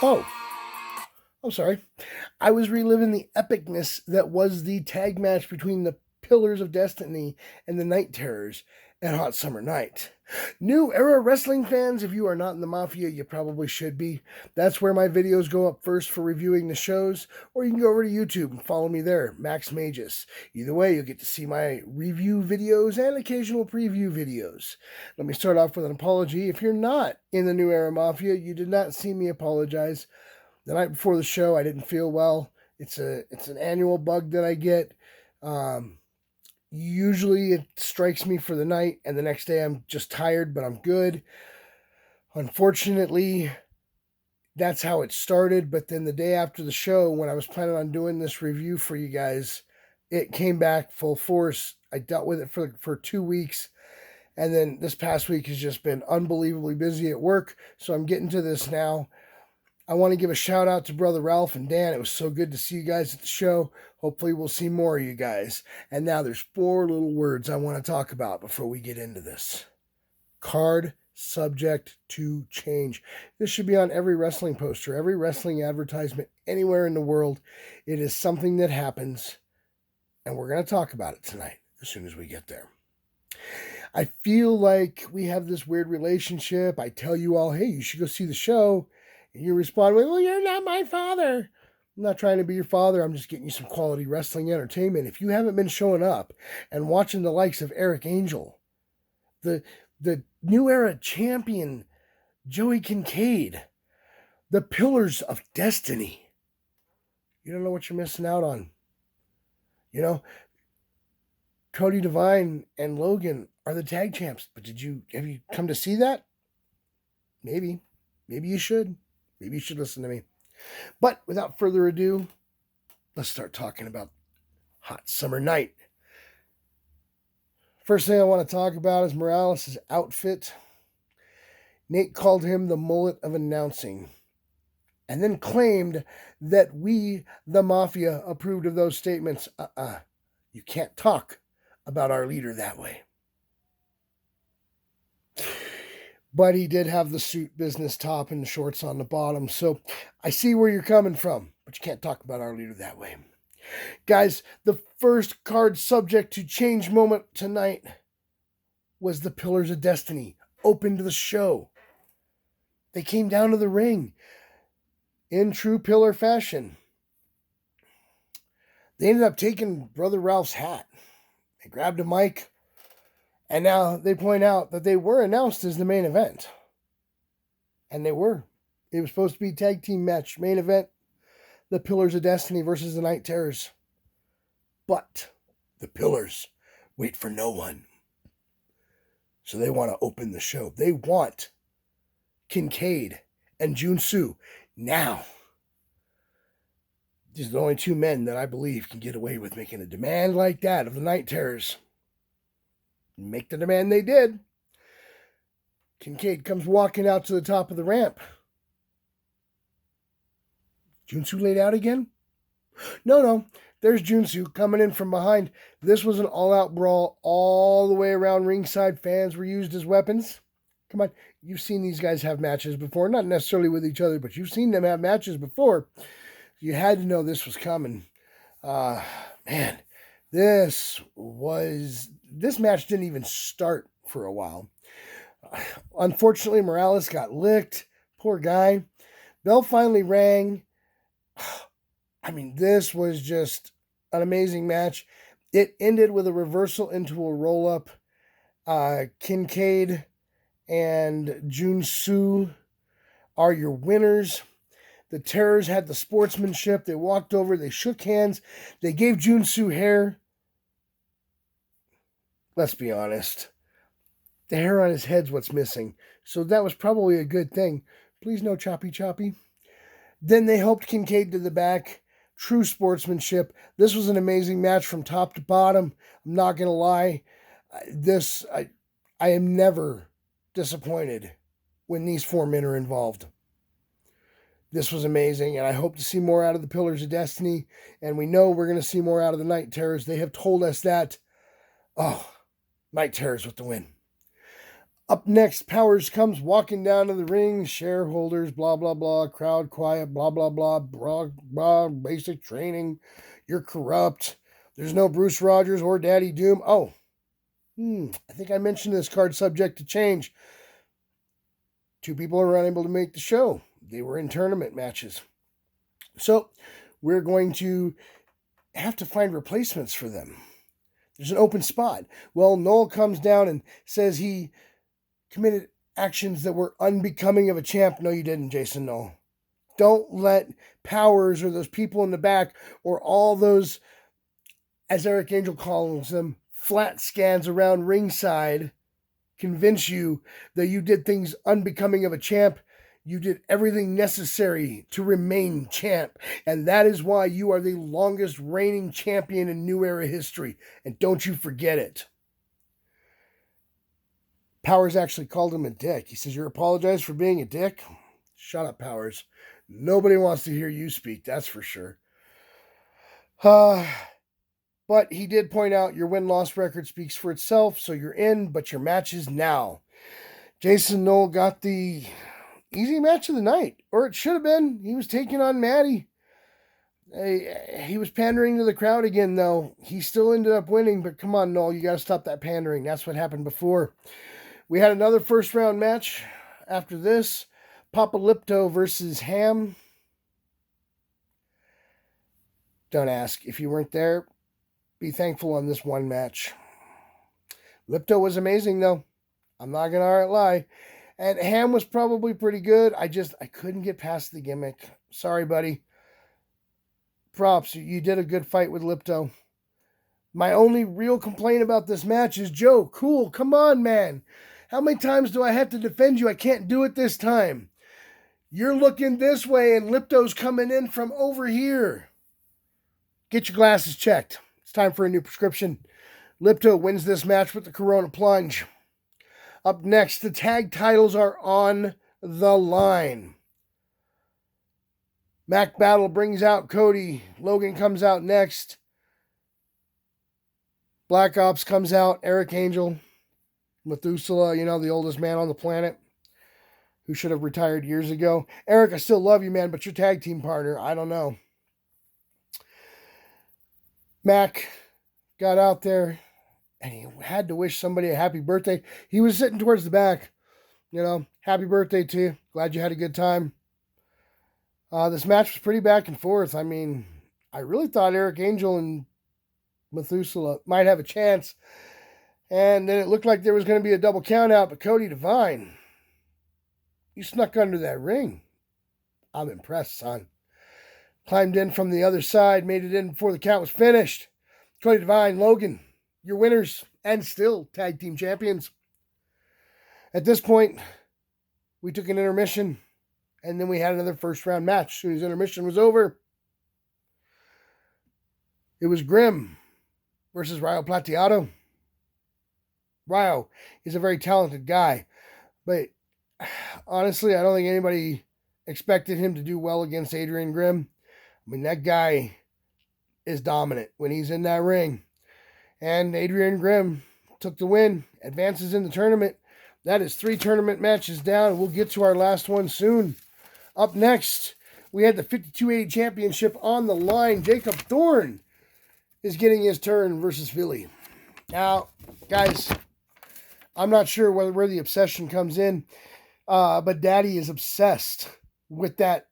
Oh, I'm sorry. I was reliving the epicness that was the tag match between the Pillars of Destiny and the Night Terrors at Hot Summer Night. New Era Wrestling fans, if you are not in the Mafia, you probably should be. That's where my videos go up first for reviewing the shows, or you can go over to YouTube and follow me there, Max Magius. Either way, you'll get to see my review videos and occasional preview videos. Let me start off with an apology. If you're not in the New Era Mafia, you did not see me apologize. The night before the show, I didn't feel well. It's an annual bug that I get. Usually it strikes me for the night, and the next day I'm just tired, but I'm good. Unfortunately, that's how it started. But then the day after the show, when I was planning on doing this review for you guys, it came back full force. I dealt with it for 2 weeks. And then this past week has just been unbelievably busy at work. So I'm getting to this now. I want to give a shout out to Brother Ralph and Dan. It was so good to see you guys at the show. Hopefully we'll see more of you guys. And now there's 4 little words I want to talk about before we get into this. Card subject to change. This should be on every wrestling poster, every wrestling advertisement anywhere in the world. It is something that happens, and we're going to talk about it tonight as soon as we get there. I feel like we have this weird relationship. I tell you all, hey, you should go see the show. And you respond with, well, you're not my father. I'm not trying to be your father. I'm just getting you some quality wrestling entertainment. If you haven't been showing up and watching the likes of Eric Angel, the New Era champion Joey Kincaid, the Pillars of Destiny, you don't know what you're missing out on. You know, Cody Devine and Logan are the tag champs. But have you come to see that? Maybe you should. Maybe you should listen to me. But without further ado, let's start talking about Hot Summer Night. First thing I want to talk about is Morales' outfit. Nate called him the mullet of announcing, and then claimed that we, the Mafia, approved of those statements. You can't talk about our leader that way. But he did have the suit business top and the shorts on the bottom. So I see where you're coming from, but you can't talk about our leader that way. Guys, the first card subject to change moment tonight was the Pillars of Destiny. Opened the show. They came down to the ring in true Pillar fashion. They ended up taking Brother Ralph's hat. They grabbed a mic. And now they point out that they were announced as the main event. And they were. It was supposed to be a tag team match. Main event, the Pillars of Destiny versus the Night Terrors. But the Pillars wait for no one. So they want to open the show. They want Kincaid and Junsu now. These are the only 2 men that I believe can get away with making a demand like that of the Night Terrors. Make the demand they did. Kincaid comes walking out to the top of the ramp. Junsu laid out again? No. There's Junsu coming in from behind. This was an all-out brawl all the way around ringside. Fans were used as weapons. Come on. You've seen these guys have matches before. Not necessarily with each other, but you've seen them have matches before. You had to know this was coming. Man, this match didn't even start for a while. Unfortunately, Morales got licked. Poor guy. Bell finally rang. I mean, this was just an amazing match. It ended with a reversal into a roll-up. Kincaid and Junsu are your winners. The Terrors had the sportsmanship. They walked over. They shook hands. They gave Junsu hair. Let's be honest. The hair on his head's what's missing. So that was probably a good thing. Please no choppy. Then they helped Kincaid to the back. True sportsmanship. This was an amazing match from top to bottom. I'm not going to lie. I am never disappointed when these 4 men are involved. This was amazing, and I hope to see more out of the Pillars of Destiny, and we know we're going to see more out of the Night Terrors. They have told us that. Oh, Night Terrors with the win. Up next, Powers comes walking down to the ring. Shareholders, blah, blah, blah. Crowd quiet, blah, blah, blah. Blah, blah. Basic training. You're corrupt. There's no Bruce Rogers or Daddy Doom. Oh, I think I mentioned this card subject to change. 2 people are unable to make the show. They were in tournament matches. So we're going to have to find replacements for them. There's an open spot. Well, Noel comes down and says he committed actions that were unbecoming of a champ. No, you didn't, Jason Noel. Don't let Powers or those people in the back or all those, as Eric Angel calls them, flat scans around ringside convince you that you did things unbecoming of a champ. You did everything necessary to remain champ. And that is why you are the longest reigning champion in New Era history. And don't you forget it. Powers actually called him a dick. He says, "You're apologized for being a dick?" Shut up, Powers. Nobody wants to hear you speak, that's for sure. But he did point out your win-loss record speaks for itself, so you're in, but your match is now. Jason Noel got the easy match of the night, or it should have been. He was taking on Matty. He was pandering to the crowd again, though. He still ended up winning, but come on, Noel, you got to stop that pandering. That's what happened before. We had another first-round match after this. Papalipto versus Ham. Don't ask. If you weren't there, be thankful on this one match. Lipto was amazing, though. I'm not going to lie. And Ham was probably pretty good. I couldn't get past the gimmick. Sorry, buddy. Props. You did a good fight with Lipto. My only real complaint about this match is, Joe, cool, come on, man. How many times do I have to defend you? I can't do it this time. You're looking this way and Lipto's coming in from over here. Get your glasses checked. It's time for a new prescription. Lipto wins this match with the Corona Plunge. Up next, the tag titles are on the line. Mac Battle brings out Cody. Logan comes out next. Black Ops comes out. Eric Angel. Methuselah, the oldest man on the planet, who should have retired years ago. Eric, I still love you, man, but your tag team partner, I don't know. Mac got out there, and he had to wish somebody a happy birthday. He was sitting towards the back. Happy birthday to you. Glad you had a good time. This match was pretty back and forth. I mean, I really thought Eric Angel and Methuselah might have a chance. And then it looked like there was going to be a double count out, but Cody Devine, you snuck under that ring. I'm impressed, son. Climbed in from the other side, made it in before the count was finished. Cody Devine, Logan, your winners, and still tag team champions. At this point, we took an intermission, and then we had another first round match. As soon as intermission was over, it was Grimm versus Rayo Plateado. Rayo is a very talented guy, but honestly, I don't think anybody expected him to do well against Adrian Grimm. I mean, that guy is dominant when he's in that ring. And Adrian Grimm took the win, advances in the tournament. That is 3 tournament matches down. We'll get to our last one soon. Up next, we had the 52-80 championship on the line. Jacob Thorne is getting his turn versus Philly. Now, guys, I'm not sure where the obsession comes in, but Daddy is obsessed with that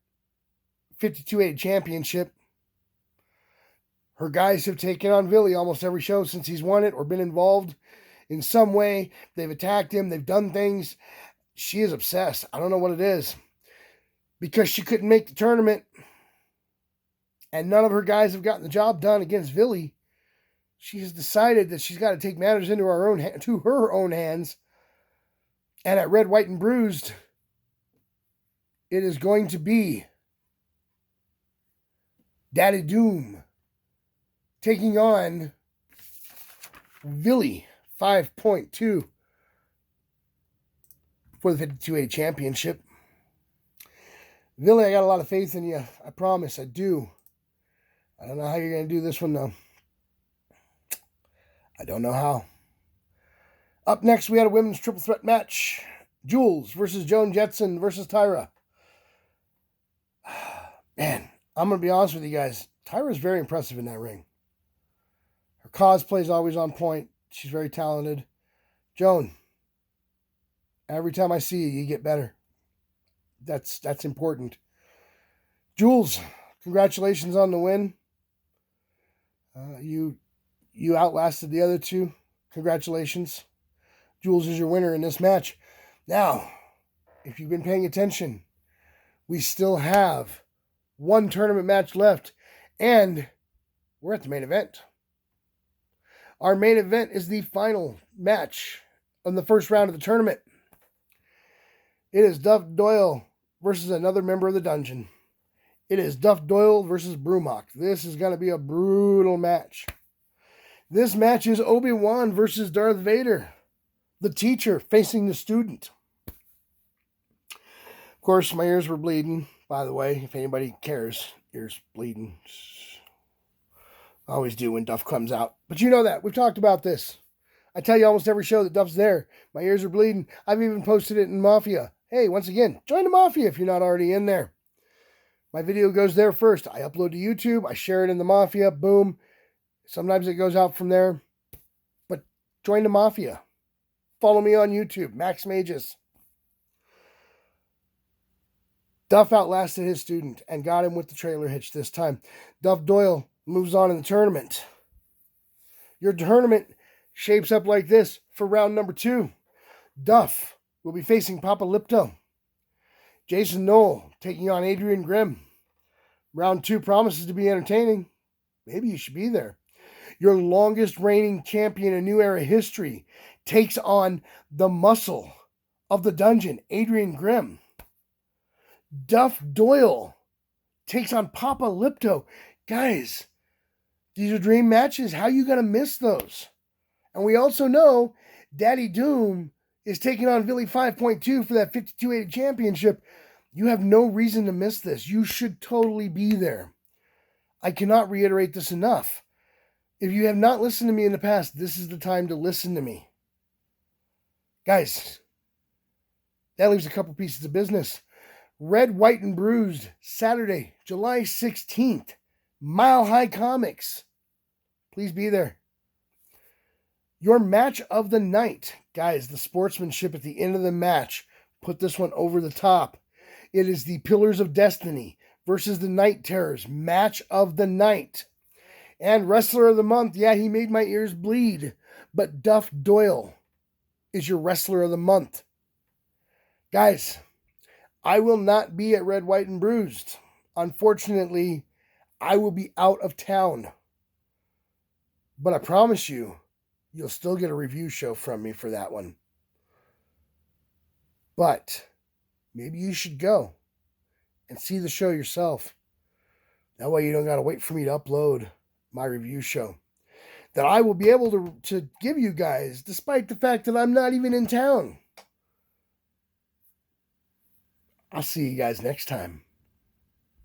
52-80 championship. Her guys have taken on Philly almost every show since he's won it or been involved in some way. They've attacked him. They've done things. She is obsessed. I don't know what it is. Because she couldn't make the tournament and none of her guys have gotten the job done against Philly, she has decided that she's got to take matters into her own hands. And at Red, White, and Bruised, it is going to be Daddy Doom taking on Philly 5.2 for the 52-80 championship. Billy, I got a lot of faith in you. I promise, I do. I don't know how you're going to do this one, though. I don't know how. Up next, we had a women's triple threat match. Jules versus Joan Jetson versus Tyra. Man, I'm going to be honest with you guys. Tyra's very impressive in that ring. Her cosplay is always on point. She's very talented. Joan, every time I see you, you get better. That's important. Jules, congratulations on the win. You outlasted the other two. Congratulations. Jules is your winner in this match. Now, if you've been paying attention, we still have one tournament match left, and we're at the main event. Our main event is the final match on the first round of the tournament. It is Duff Doyle versus another member of the Dungeon. It is Duff Doyle versus Brumach. This is going to be a brutal match. This match is Obi-Wan versus Darth Vader, the teacher facing the student. Of course, my ears were bleeding, by the way, if anybody cares. Ears bleeding. I always do when Duff comes out. But you know that. We've talked about this. I tell you almost every show that Duff's there. My ears are bleeding. I've even posted it in Mafia. Hey, once again, join the Mafia if you're not already in there. My video goes there first. I upload to YouTube. I share it in the Mafia. Boom. Sometimes it goes out from there. But join the Mafia. Follow me on YouTube. Max Magius. Duff outlasted his student and got him with the trailer hitch this time. Duff Doyle moves on in the tournament. Your tournament shapes up like this for round number 2. Duff will be facing Papa Lipto. Jason Knoll taking on Adrian Grimm. Round 2 promises to be entertaining. Maybe you should be there. Your longest reigning champion in New Era history takes on the muscle of the Dungeon, Adrian Grimm. Duff Doyle takes on Papa Lipto. Guys, these are dream matches. How are you going to miss those? And we also know Daddy Doom is taking on Billy 5.2 for that 52-80 championship. You have no reason to miss this. You should totally be there. I cannot reiterate this enough. If you have not listened to me in the past, this is the time to listen to me. Guys, that leaves a couple pieces of business. Red, White, and Bruised, Saturday, July 16th. Mile High Comics. Please be there. Your match of the night. Guys, the sportsmanship at the end of the match put this one over the top. It is the Pillars of Destiny versus the Night Terrors. Match of the night. And Wrestler of the Month. Yeah, he made my ears bleed. But Duff Doyle is your Wrestler of the Month. Guys, I will not be at Red, White, and Bruised. Unfortunately, I will be out of town. But I promise you, you'll still get a review show from me for that one. But maybe you should go and see the show yourself. That way you don't got to wait for me to upload my review show that I will be able to give you guys, despite the fact that I'm not even in town. I'll see you guys next time.